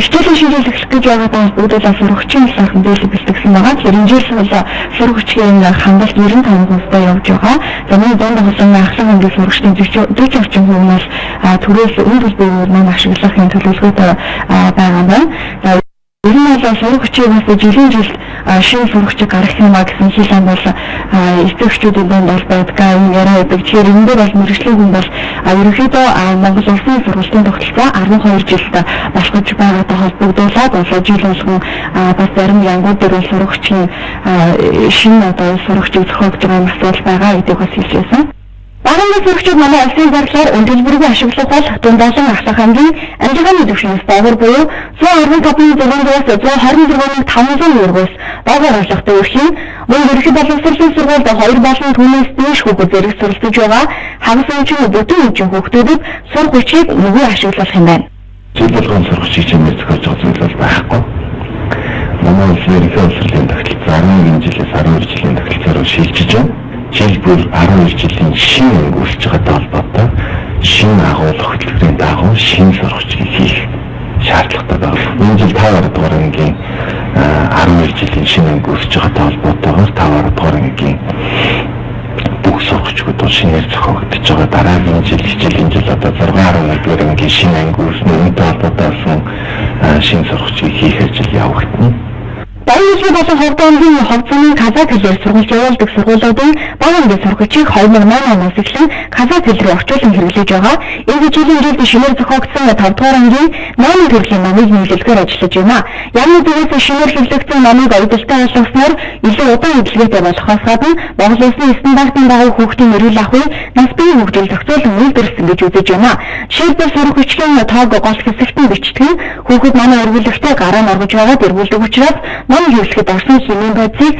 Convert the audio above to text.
хичээлийн шинжилгээ эхлэх гэж байгаа бүгдээ сурагчийн сайхан дээл бэлтгэсэн байгаа. Тэгэхээр энэ жил бол сурагчийн хандлт 95% явж байгаа. За миний дунд болсон ахлах хэмжээ сурагчдын 40 орчим хувь нь төрөөс өндөр биеэр маань ашиглахын төлөвлөгөөтэй байгаа юм байна. За ер нь бол сурагчийн бас жилийн жилд шинэ сурагчид гаргах юмаа гэсэн хэлэн бол эцэгчүүдийн дунд бол байдгаа юм яриа байдаг. Тэгэхээр энэ дээр бол мэргэжлийн хүн бол ерөнхийдөө Монгол Улсын сургуулийн тогтолцоо 12 жилд босгож байгаатай холбогдуулаад жил болгон бас зарим янгууд дээр бол сурагчийн шинэ одоо сурагчийг зохиогч байгаа асуудал байгаа гэдгийг бас хэлжсэн. Багийн сурагчид манай улсын зардлаар өндөрлбөргүй ашиглах бол дундaalан ахлах хэмжээ амжилтын түвшинээс доогуур буюу 125,600-аас 126,500 доогуур орлоготой өрх юм. Мөн ерөнхий боловсролын сургуульд 2 болон түүнээс дээш хүүхэд зэрэг суралцж байгаа хагас өмчийн бүтэн өмчийн хүүхдүүдэд сур хүчийг нөгөө ашиглах юм байна. Жил болгон сурагчийг чимээ зохиож байгаа зүйл бол байхгүй. Манай улсын ерөнхий боловсролын тогтолцоо 11 жилээс 12 жилийн тогтолцоор шилжиж байна. Жил бүр 12 жилийн шинэ өнгөрч байгаатай холбоотой шинэ агуулга хөтөлбөрийн дагуу шинэ сургачийг хийх шаардлагатай байна. Энэ жил 5 дугаар ангийн 12 жилийн шинэ өнгөрч байгаатай холбоотойгоор 5 дугаар ангийн бүх сургачдууд шинээр зохиогдож байгаа. Дараагийн жил хичээлийн жил одоо 6-11 дугаар ангийн шинэ өнгөрсөн үнэтэй холбоотой шинэ сургачийг хийх ажил явагдана. Баярлалаа болон ховдонгийн ховцны казак хэлээр сургууль явуулдаг сургуулиудын бага ангийн сурагчийг 2008 оноос эхлэн казак хэл рүү орчуулан хэрэглэж байгаа. Энэ жилийн жилд шинээр зохиогдсон 5 дугаар ангийн 8 төрлийн номыг нийлүүлэхээр ажиллаж байна. Ямар нэгээс шинээр хэрэглэгдсэн номыг ойдолтой ойлгосноор илүү удаан хөдөлгөөтэй болохоос гадна Монгол Улсын стандартын дагуу хүүхдийн эрүүл ахуй, нас биеийн хөгжил зохицуулан үйлдвэрлэсэн гэж үзэж байна. Жишээлбэл сурагчдын тоог гол хэсэгтэн бичтгэн хүүхэд манай эргүүлэгтээ гараа норгож байгаад эргүүлдэг учраас ном хийлгэхэд орсон хэмээн байдлыг